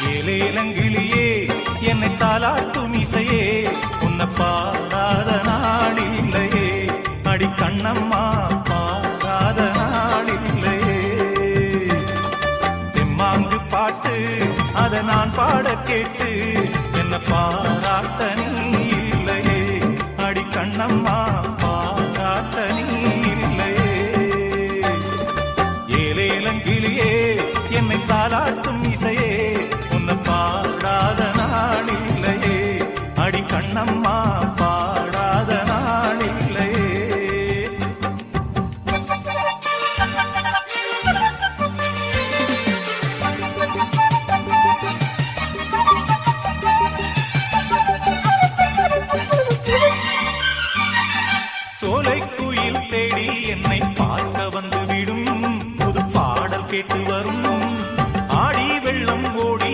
ஏலேலங்கிளியே என்னை தாலாட்டும் இசையே உன்னை பாடாத நாளில்லையே அடி கண்ணம்மா பாடாத நாளில்லையே தெம்மாங்கு பாட்டு அதை நான் பாட கேட்டு என்ன பாராட்ட நீ இல்லையே அடி கண்ணம்மா பாராட்ட நீ இல்லையே ஏலேலங்கிளியே என்னை தாலாட்டும் இசையே உன்னை பாடாத நாளில்லையே அடி கண்ணம்மா பாடாத நாளில்லையே சோலைக்குயில் தேடி என்னை பார்க்க வந்து விடும் புது பாடல் கேட்டு வரும்